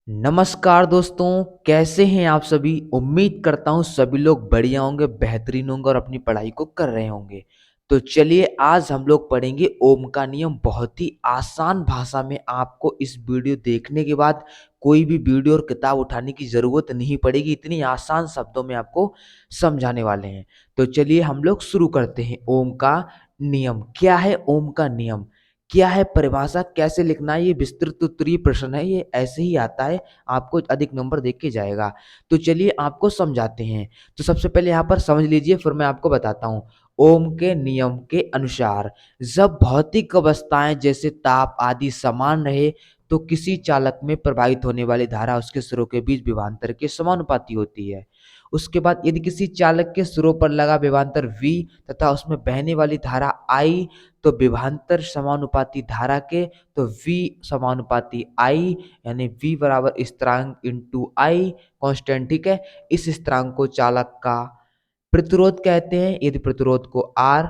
नमस्कार दोस्तों, कैसे हैं आप सभी। उम्मीद करता हूँ सभी लोग बढ़िया होंगे, बेहतरीन होंगे और अपनी पढ़ाई को कर रहे होंगे। तो चलिए आज हम लोग पढ़ेंगे ओम का नियम बहुत ही आसान भाषा में। आपको इस वीडियो देखने के बाद कोई भी वीडियो और किताब उठाने की ज़रूरत नहीं पड़ेगी, इतनी आसान शब्दों में आपको समझाने वाले हैं। तो चलिए हम लोग शुरू करते हैं। ओम का नियम क्या है? ओम का नियम क्या है? परिभाषा कैसे लिखना है? ये विस्तृत उत्तरीय प्रश्न है, ये ऐसे ही आता है, आपको अधिक नंबर देख के जाएगा। तो चलिए आपको समझाते हैं। तो सबसे पहले यहाँ पर समझ लीजिए, फिर मैं आपको बताता हूँ। ओम के नियम के अनुसार जब भौतिक अवस्थाएं जैसे ताप आदि समान रहे तो किसी चालक में प्रवाहित होने वाली धारा उसके सिरों के बीच विभवांतर के समानुपाती होती है। उसके बाद यदि किसी चालक के सिरों पर लगा विभवांतर V तथा उसमें बहने वाली धारा I, तो विभवांतर समानुपाती धारा के, तो V समानुपाती I, यानी V बराबर स्थिरांक इंटू I कांस्टेंट। ठीक है, इस स्थिरांक को चालक का प्रतिरोध कहते हैं। यदि प्रतिरोध को R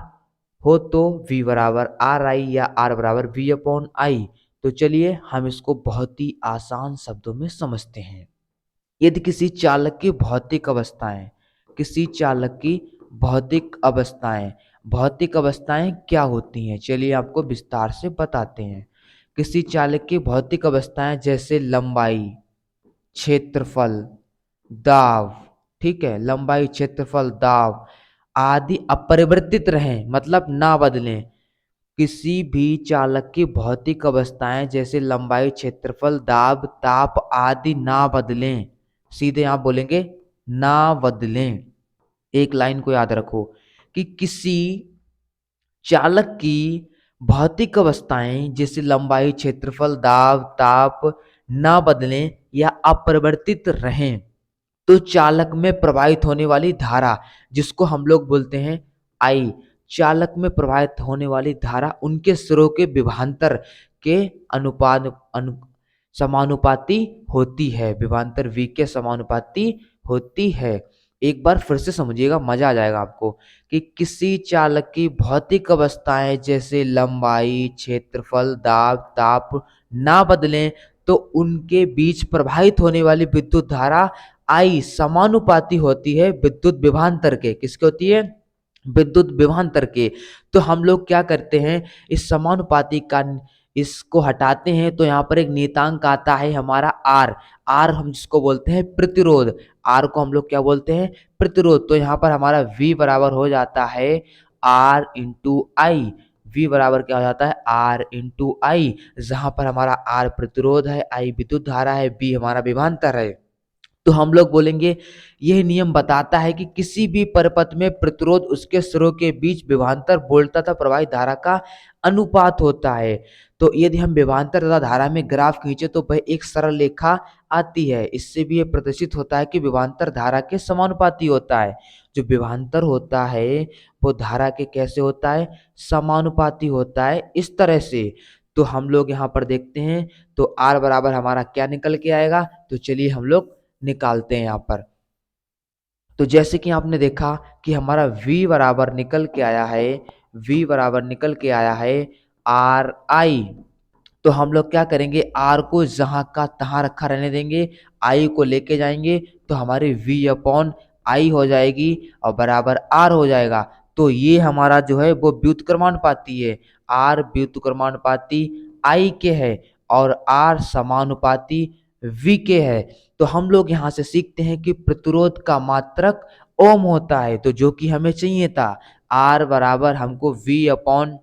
हो तो V बराबर RI या R बराबर V अपॉन I। तो चलिए हम इसको बहुत ही आसान शब्दों में समझते हैं। यदि किसी चालक की भौतिक अवस्थाएं, किसी चालक की भौतिक अवस्थाएं क्या होती हैं, चलिए आपको विस्तार से बताते हैं। किसी चालक की भौतिक अवस्थाएं जैसे लंबाई, क्षेत्रफल, दाब, ठीक है, लंबाई, क्षेत्रफल, दाब आदि अपरिवर्तित रहें, मतलब ना बदलें। किसी भी चालक की भौतिक अवस्थाएं जैसे लंबाई, क्षेत्रफल, दाब, ताप आदि ना बदलें। सीधे आप बोलेंगे ना बदलें। एक लाइन को याद रखो कि किसी चालक की भौतिक अवस्थाएं जैसे लंबाई, क्षेत्रफल, दाब, ताप ना बदलें या अपरिवर्तित रहें तो चालक में प्रवाहित होने वाली धारा, जिसको हम लोग बोलते हैं आई, चालक में प्रवाहित होने वाली धारा उनके सिरों के विभवांतर के समानुपाती होती है। विभवांतर V के समानुपाती होती है। एक बार फिर से समझिएगा, मजा आ जाएगा आपको कि किसी चालक की भौतिक अवस्थाएं जैसे लंबाई, क्षेत्रफल, दाब, ताप ना बदलें तो उनके बीच प्रवाहित होने वाली विद्युत धारा आई समानुपाती होती है विद्युत विभवांतर के। किसके होती है? विद्युत विभवांतर के। तो हम लोग क्या करते हैं, इस समानुपाती का इसको हटाते हैं तो यहाँ पर एक नियतांक आता है हमारा आर। आर हम जिसको बोलते हैं प्रतिरोध, आर को हम लोग क्या बोलते हैं? प्रतिरोध। तो यहाँ पर हमारा V बराबर हो जाता है R इंटू आई। V बराबर क्या हो जाता है? R इंटू आई, जहां पर हमारा R प्रतिरोध है, I विद्युत धारा है, B हमारा विभवांतर है। तो हम लोग बोलेंगे यह नियम बताता है कि किसी भी परिपथ में प्रतिरोध उसके सिरों के बीच विभवांतर वोल्ट तथा प्रवाहित धारा का अनुपात होता है। तो यदि हम विभवांतर तथा धारा में ग्राफ खींचे तो वह एक सरल रेखा आती है। इससे भी यह प्रदर्शित होता है कि विभवांतर धारा के समानुपाती होता है। जो विभवांतर होता है वो धारा के कैसे होता है? समानुपाती होता है, इस तरह से। तो हम लोग यहाँ पर देखते हैं तो R बराबर हमारा क्या निकल के आएगा, तो चलिए हम लोग निकालते हैं यहाँ पर। तो जैसे कि आपने देखा कि हमारा V बराबर निकल के आया है, V बराबर निकल के आया है आर आई। तो हम लोग क्या करेंगे, आर को जहां का तहां रखा रहने देंगे, आई को लेके जाएंगे तो हमारी V अपॉन आई हो जाएगी और बराबर आर हो जाएगा। तो ये हमारा जो है वो व्युत्क्रमानुपाती है। आर व्युत्क्रमानुपाती आई के है और आर समानुपाती V के है। तो हम लोग यहाँ से सीखते हैं कि प्रतिरोध का मात्रक ओम होता है, तो जो कि हमें चाहिए था। R बराबर हमको V अपॉन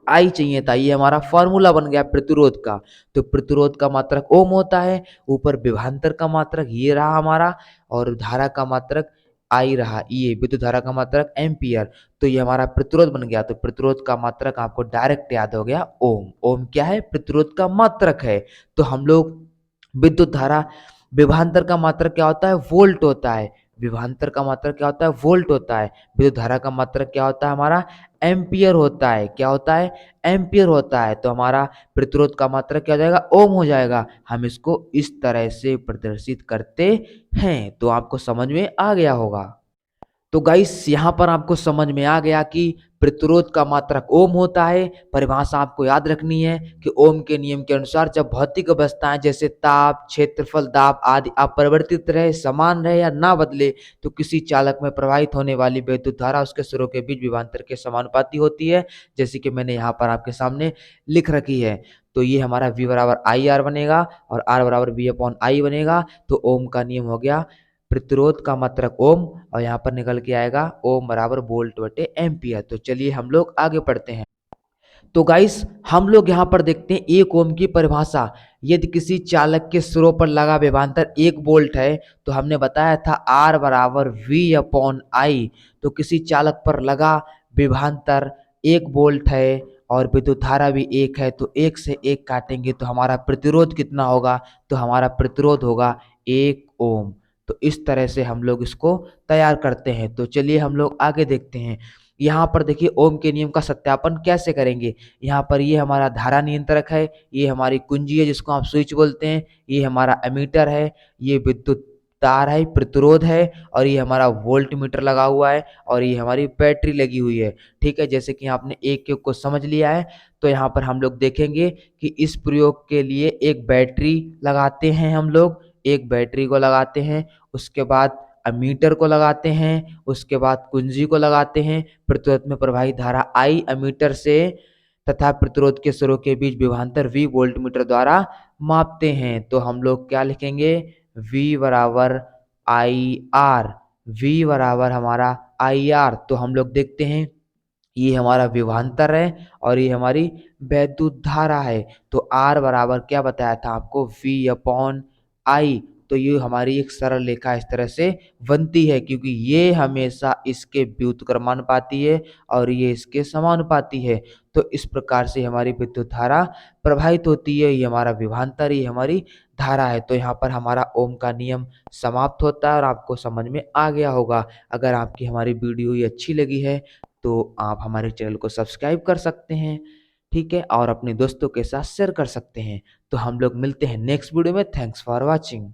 आई चाहिए था, ये हमारा फॉर्मूला बन गया प्रतिरोध का। तो प्रतिरोध का मात्रक ओम होता है, ऊपर विभवांतर का मात्रक ये रहा हमारा, और धारा का मात्रक आई रहा, ये विद्युत धारा का मात्रक एम्पियर। तो ये हमारा प्रतिरोध बन गया। तो प्रतिरोध का मात्रक आपको डायरेक्ट याद हो गया ओम। ओम क्या है? प्रतिरोध का मात्रक है। तो हम लोग विद्युत धारा, विभवांतर का मात्रक क्या होता है? वोल्ट होता है। विभवांतर का मात्रक क्या होता है? वोल्ट होता है। विद्युत धारा का मात्रक क्या होता है हमारा? एम्पियर होता है। क्या होता है? एम्पियर होता है। तो हमारा प्रतिरोध का मात्रक क्या हो जाएगा? ओम हो जाएगा। हम इसको इस तरह से प्रदर्शित करते हैं। तो आपको समझ में आ गया होगा। तो गाइस यहाँ पर आपको समझ में आ गया कि प्रतिरोध का मात्रक ओम होता है। परिभाषा आपको याद रखनी है कि ओम के नियम के अनुसार जब भौतिक अवस्थाएं जैसे ताप, क्षेत्रफल, दाब आदि अपरिवर्तित रहे, समान रहे या ना बदले, तो किसी चालक में प्रवाहित होने वाली विद्युत धारा उसके सिरों के बीच विभवांतर के समानुपाती होती है, जैसे कि मैंने यहाँ पर आपके सामने लिख रखी है। तो ये हमारा V बराबर आई आर बनेगा और R बराबर V अपॉन आई बनेगा। तो ओम का नियम हो गया प्रतिरोध का मात्रक ओम, और यहाँ पर निकल के आएगा ओम बराबर वोल्ट बटे एम्पियर। तो चलिए हम लोग आगे पढ़ते हैं। तो गाइस हम लोग यहाँ पर देखते हैं एक ओम की परिभाषा। यदि किसी चालक के सिरों पर लगा विभवांतर 1 वोल्ट है, तो हमने बताया था आर बराबर वी अपॉन आई। तो किसी चालक पर लगा विभवांतर 1 वोल्ट है और विद्युत धारा भी 1 है, तो 1 से 1 काटेंगे तो हमारा प्रतिरोध कितना होगा? तो हमारा प्रतिरोध होगा 1 ओम। तो इस तरह से हम लोग इसको तैयार करते हैं। तो चलिए हम लोग आगे देखते हैं। यहाँ पर देखिए ओम के नियम का सत्यापन कैसे करेंगे। यहाँ पर ये हमारा धारा नियंत्रक है, ये हमारी कुंजी है जिसको आप स्विच बोलते हैं, ये हमारा एमीटर है, ये विद्युत तार है, प्रतिरोध है, और ये हमारा वोल्ट मीटर लगा हुआ है, और ये हमारी बैटरी लगी हुई है। ठीक है, जैसे कि आपने एक एक को समझ लिया है। तो यहाँ पर हम लोग देखेंगे कि इस प्रयोग के लिए एक बैटरी लगाते हैं, हम लोग एक बैटरी को लगाते हैं, उसके बाद अमीटर को लगाते हैं, उसके बाद कुंजी को लगाते हैं। प्रतिरोध में प्रवाहित धारा आई अमीटर से तथा प्रतिरोध के सिरों के बीच विभवांतर V वोल्टमीटर द्वारा मापते हैं। तो हम लोग क्या लिखेंगे? V बराबर आई आर, V बराबर हमारा आई आर। तो हम लोग देखते हैं ये हमारा विभवांतर है और ये हमारी वैद्युत धारा है। तो R बराबर क्या बताया था आपको? V upon I. तो ये हमारी एक सरल रेखा इस तरह से बनती है, क्योंकि ये हमेशा इसके व्युत्क्रमानुपाती है और ये इसके समानुपाती है। तो इस प्रकार से हमारी विद्युत धारा प्रवाहित होती है। ये हमारा विभवांतर, ये हमारी धारा है। तो यहाँ पर हमारा ओम का नियम समाप्त होता है और आपको समझ में आ गया होगा। अगर आपकी हमारी वीडियो ये अच्छी लगी है तो आप हमारे चैनल को सब्सक्राइब कर सकते हैं, ठीक है, और अपने दोस्तों के साथ शेयर कर सकते हैं। तो हम लोग मिलते हैं नेक्स्ट वीडियो में। Thanks for watching.